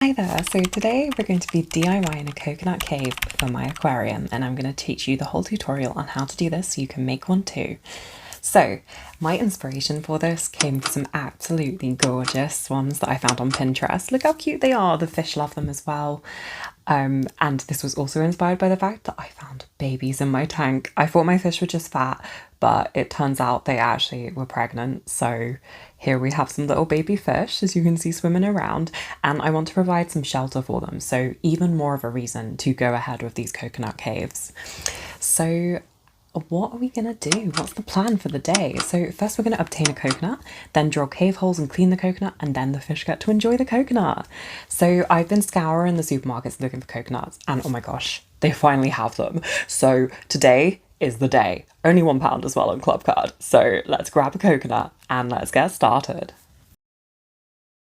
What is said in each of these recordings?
Hi there, so today we're going to be DIYing a coconut cave for my aquarium, and I'm going to teach you the whole tutorial on how to do this so you can make one too. So my inspiration for this came from some absolutely gorgeous ones that I found on Pinterest. Look how cute they are, the fish love them as well. And this was also inspired by the fact that I found babies in my tank. I thought my fish were just fat, but it turns out they actually were pregnant. So here we have some little baby fish, as you can see, swimming around, and I want to provide some shelter for them. So even more of a reason to go ahead with these coconut caves. So what are we gonna do? What's the plan for the day? So first we're gonna obtain a coconut, then drill cave holes and clean the coconut, and then the fish get to enjoy the coconut. So I've been scouring the supermarkets looking for coconuts, and oh my gosh, they finally have them. So today is the day. Only £1 as well on Club Card. So let's grab a coconut and let's get started.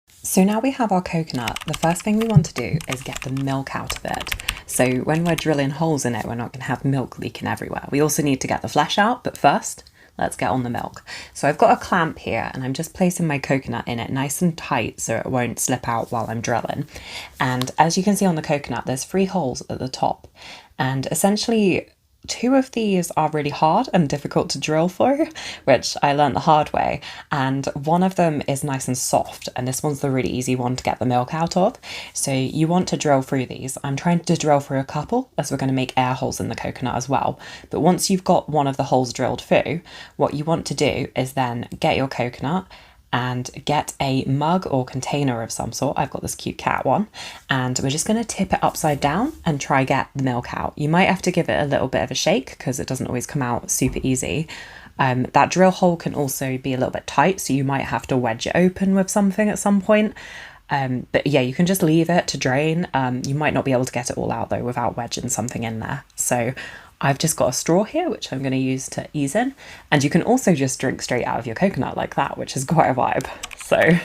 So now we have our coconut, the first thing we want to do is get the milk out of it. So when we're drilling holes in it, we're not going to have milk leaking everywhere. We also need to get the flesh out, but first, let's get on the milk. So I've got a clamp here and I'm just placing my coconut in it nice and tight so it won't slip out while I'm drilling. And as you can see on the coconut, there's 3 holes at the top. And essentially 2 of these are really hard and difficult to drill for, which I learned the hard way, and one of them is nice and soft, and this one's the really easy one to get the milk out of. So you want to drill through these. I'm trying to drill through a couple as we're going to make air holes in the coconut as well. But once you've got one of the holes drilled through, what you want to do is then get your coconut and get a mug or container of some sort. I've got this cute cat one, and we're just going to tip it upside down and try get the milk out. You might have to give it a little bit of a shake because it doesn't always come out super easy. That drill hole can also be a little bit tight, so you might have to wedge it open with something at some point. But yeah, you can just leave it to drain. You might not be able to get it all out though without wedging something in there. So I've just got a straw here, which I'm going to use to ease in. And you can also just drink straight out of your coconut like that, which is quite a vibe. So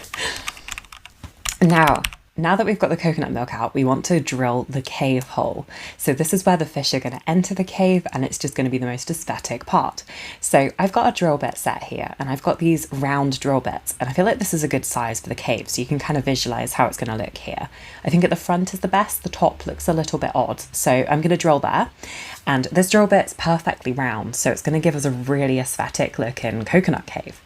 now that we've got the coconut milk out, we want to drill the cave hole. So this is where the fish are going to enter the cave, and it's just going to be the most aesthetic part. So I've got a drill bit set here, and I've got these round drill bits, and I feel like this is a good size for the cave, so you can kind of visualize how it's going to look here. I think at the front is the best, the top looks a little bit odd, so I'm going to drill there. And this drill bit's perfectly round, so it's going to give us a really aesthetic looking coconut cave.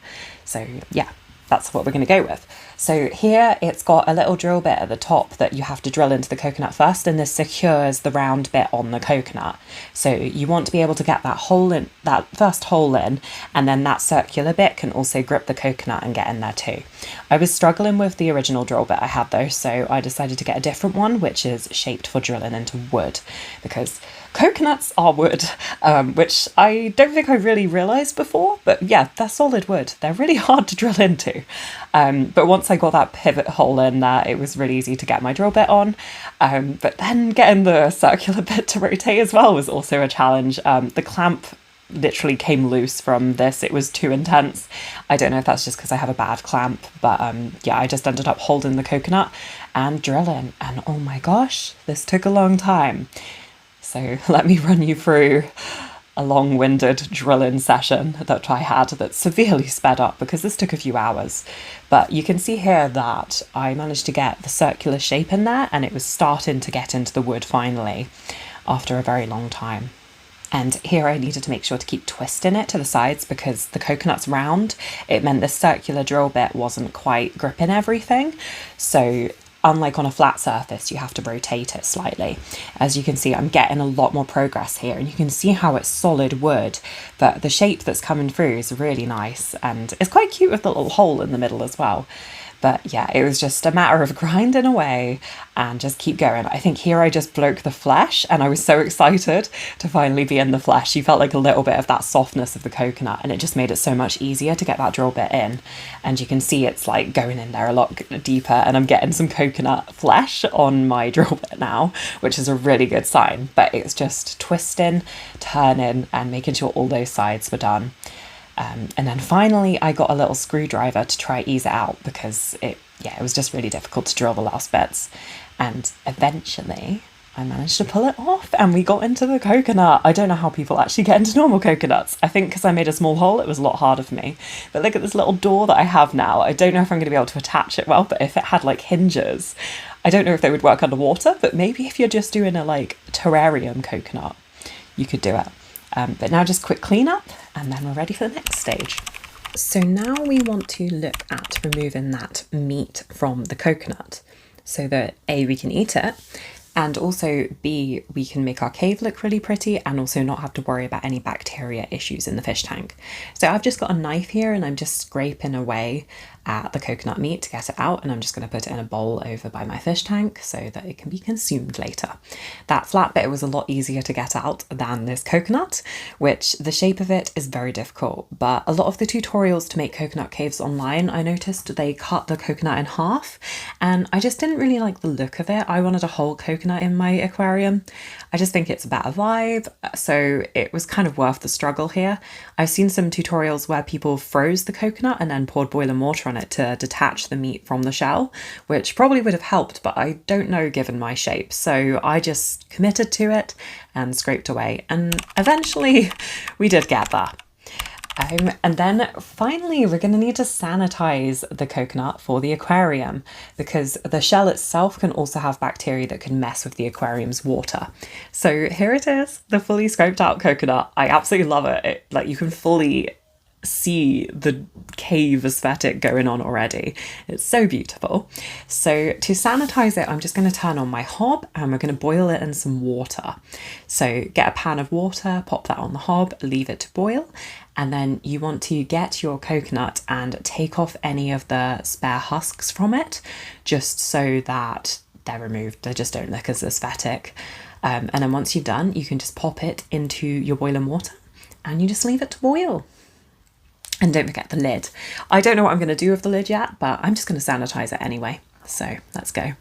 So yeah, that's what we're going to go with. So here it's got a little drill bit at the top that you have to drill into the coconut first, and this secures the round bit on the coconut. So you want to be able to get that hole in, that first hole in, and then that circular bit can also grip the coconut and get in there too. I was struggling with the original drill bit I had though, so I decided to get a different one which is shaped for drilling into wood, because coconuts are wood, which I don't think I really realised before, but yeah, they're solid wood. They're really hard to drill into. But once I got that pivot hole in there, it was really easy to get my drill bit on. But then getting the circular bit to rotate as well was also a challenge. The clamp literally came loose from this. It was too intense. I don't know if that's just because I have a bad clamp, but yeah, I just ended up holding the coconut and drilling. And oh my gosh, this took a long time. So let me run you through a long-winded drilling session that I had that's severely sped up because this took a few hours. But you can see here that I managed to get the circular shape in there, and it was starting to get into the wood finally after a very long time. And here I needed to make sure to keep twisting it to the sides because the coconut's round. It meant the circular drill bit wasn't quite gripping everything. So unlike on a flat surface, you have to rotate it slightly. As you can see, I'm getting a lot more progress here, and you can see how it's solid wood, but the shape that's coming through is really nice, and it's quite cute with the little hole in the middle as well. But yeah, it was just a matter of grinding away and just keep going. I think here I just broke the flesh, and I was so excited to finally be in the flesh. You felt like a little bit of that softness of the coconut, and it just made it so much easier to get that drill bit in. And you can see it's like going in there a lot deeper, and I'm getting some coconut flesh on my drill bit now, which is a really good sign. But it's just twisting, turning, and making sure all those sides were done. And then finally I got a little screwdriver to try ease it out because it was just really difficult to drill the last bits. And eventually I managed to pull it off and we got into the coconut. I don't know how people actually get into normal coconuts. I think because I made a small hole, it was a lot harder for me. But look at this little door that I have now. I don't know if I'm going to be able to attach it well, but if it had like hinges, I don't know if they would work underwater, but maybe if you're just doing a like terrarium coconut, you could do it. But now just quick clean up and then we're ready for the next stage. So now we want to look at removing that meat from the coconut so that A, we can eat it, and also B, we can make our cave look really pretty and also not have to worry about any bacteria issues in the fish tank. So I've just got a knife here and I'm just scraping away at the coconut meat to get it out, and I'm just going to put it in a bowl over by my fish tank so that it can be consumed later. That flat bit was a lot easier to get out than this coconut, which the shape of it is very difficult, but a lot of the tutorials to make coconut caves online, I noticed they cut the coconut in half, and I just didn't really like the look of it. I wanted a whole coconut in my aquarium. I just think it's a better vibe, so it was kind of worth the struggle here. I've seen some tutorials where people froze the coconut and then poured boiling water on it to detach the meat from the shell, which probably would have helped, but I don't know given my shape. So I just committed to it and scraped away, and eventually we did get there. And then finally, we're going to need to sanitize the coconut for the aquarium, because the shell itself can also have bacteria that can mess with the aquarium's water. So here it is, the fully scraped out coconut. I absolutely love it. Like, you can fully see the cave aesthetic going on already. It's so beautiful. So to sanitize it, I'm just going to turn on my hob and we're going to boil it in some water. So get a pan of water, pop that on the hob, leave it to boil, and then you want to get your coconut and take off any of the spare husks from it, just so that they're removed. They just don't look as aesthetic. And then once you've done, you can just pop it into your boiling water and you just leave it to boil. And don't forget the lid. I don't know what I'm going to do with the lid yet, but I'm just going to sanitize it anyway. So let's go.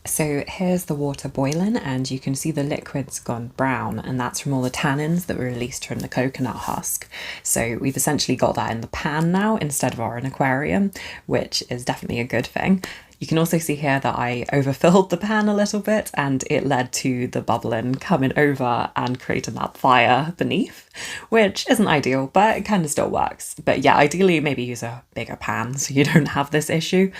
So here's the water boiling, and you can see the liquid's gone brown, and that's from all the tannins that were released from the coconut husk. So we've essentially got that in the pan now instead of our aquarium, which is definitely a good thing. You can also see here that I overfilled the pan a little bit, and it led to the bubbling coming over and creating that fire beneath, which isn't ideal, but it kind of still works. But yeah, ideally maybe use a bigger pan so you don't have this issue.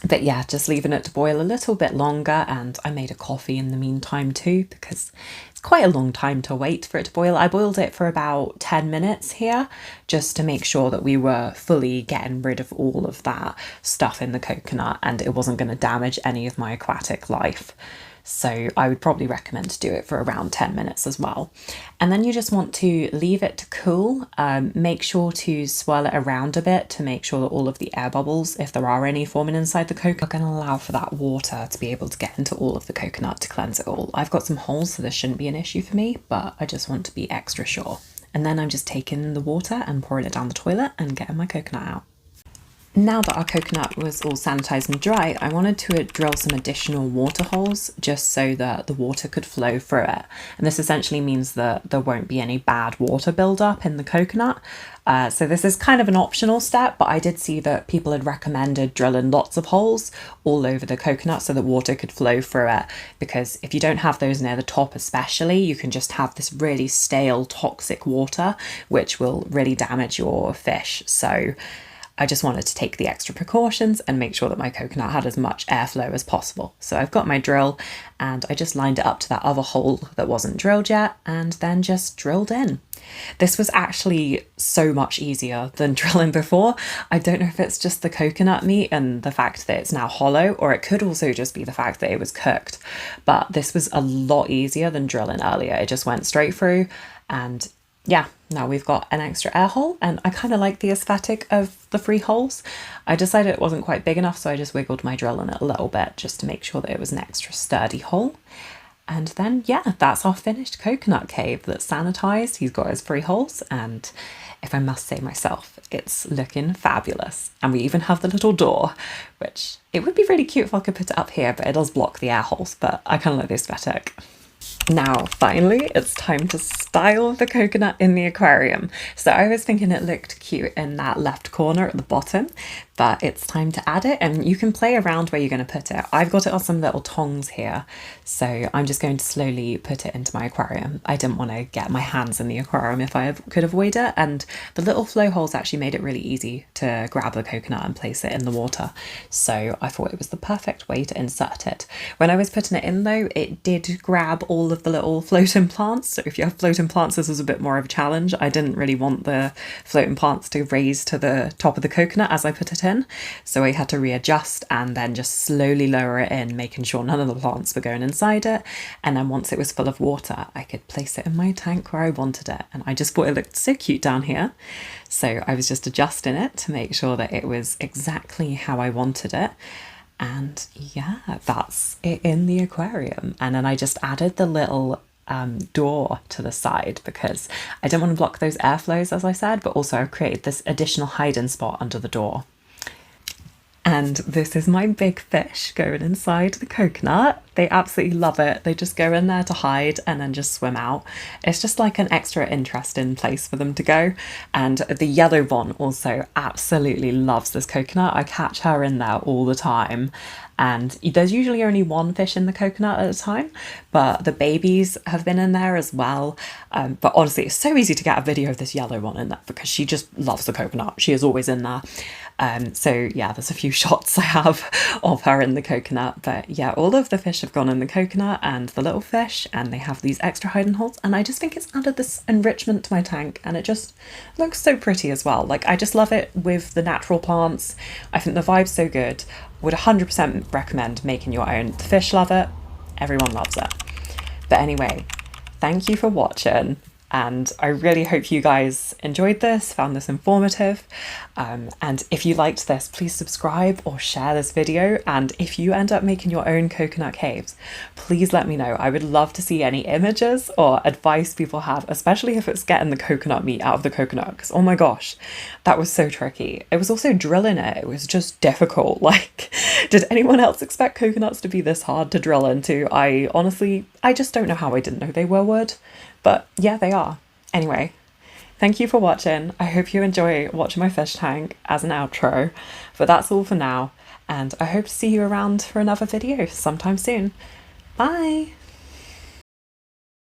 But yeah, just leaving it to boil a little bit longer, and I made a coffee in the meantime too, because it's quite a long time to wait for it to boil. I boiled it for about 10 minutes here, just to make sure that we were fully getting rid of all of that stuff in the coconut and it wasn't going to damage any of my aquatic life. So I would probably recommend to do it for around 10 minutes as well. And then you just want to leave it to cool. Make sure to swirl it around a bit to make sure that all of the air bubbles, if there are any forming inside the coconut, are going to allow for that water to be able to get into all of the coconut to cleanse it all. I've got some holes, so this shouldn't be an issue for me, but I just want to be extra sure. And then I'm just taking the water and pouring it down the toilet and getting my coconut out. Now that our coconut was all sanitized and dry, I wanted to drill some additional water holes just so that the water could flow through it. And this essentially means that there won't be any bad water buildup in the coconut. So this is kind of an optional step, but I did see that people had recommended drilling lots of holes all over the coconut so that water could flow through it. Because if you don't have those near the top especially, you can just have this really stale, toxic water, which will really damage your fish. So I just wanted to take the extra precautions and make sure that my coconut had as much airflow as possible. So I've got my drill and I just lined it up to that other hole that wasn't drilled yet and then just drilled in. This was actually so much easier than drilling before. I don't know if it's just the coconut meat and the fact that it's now hollow, or it could also just be the fact that it was cooked. But this was a lot easier than drilling earlier. It just went straight through, and yeah, now we've got an extra air hole, and I kind of like the aesthetic of the 3 holes. I decided it wasn't quite big enough, so I just wiggled my drill in it a little bit just to make sure that it was an extra sturdy hole. And then, yeah, that's our finished coconut cave that's sanitized. He's got his 3 holes, and if I must say myself, it's looking fabulous. And we even have the little door, which it would be really cute if I could put it up here, but it does block the air holes, but I kind of like the aesthetic. Now, finally, it's time to style the coconut in the aquarium. So I was thinking it looked cute in that left corner at the bottom, but it's time to add it, and you can play around where you're going to put it. I've got it on some little tongs here, so I'm just going to slowly put it into my aquarium. I didn't want to get my hands in the aquarium if I could avoid it, and the little flow holes actually made it really easy to grab the coconut and place it in the water, so I thought it was the perfect way to insert it. When I was putting it in though, it did grab all of the little floating plants, so if you have floating plants this was a bit more of a challenge. I didn't really want the floating plants to raise to the top of the coconut as I put it in, so I had to readjust and then just slowly lower it in, making sure none of the plants were going inside it, and then once it was full of water I could place it in my tank where I wanted it, and I just thought it looked so cute down here, so I was just adjusting it to make sure that it was exactly how I wanted it. And yeah, that's it in the aquarium. And then I just added the little door to the side because I didn't want to block those airflows, as I said, but also I've created this additional hiding spot under the door. And this is my big fish going inside the coconut. They absolutely love it. They just go in there to hide and then just swim out. It's just like an extra interesting place for them to go. And the yellow one also absolutely loves this coconut. I catch her in there all the time. And there's usually only one fish in the coconut at a time, but the babies have been in there as well. But honestly, it's so easy to get a video of this yellow one in there because she just loves the coconut. She is always in there. So yeah, there's a few shots I have of her in the coconut, but yeah, all of the fish have gone in the coconut and the little fish, and they have these extra hiding holes, and I just think it's added this enrichment to my tank, and it just looks so pretty as well. Like, I just love it with the natural plants. I think the vibe's so good. Would 100% recommend making your own. The fish love it, everyone loves it. But anyway, thank you for watching, and I really hope you guys enjoyed this, found this informative. And if you liked this, please subscribe or share this video. And if you end up making your own coconut caves, please let me know. I would love to see any images or advice people have, especially if it's getting the coconut meat out of the coconut, because oh my gosh, that was so tricky. It was also drilling it. It was just difficult. Like, did anyone else expect coconuts to be this hard to drill into? I just don't know how I didn't know they were wood. But yeah, they are. Anyway, thank you for watching. I hope you enjoy watching my fish tank as an outro. But that's all for now, and I hope to see you around for another video sometime soon. Bye!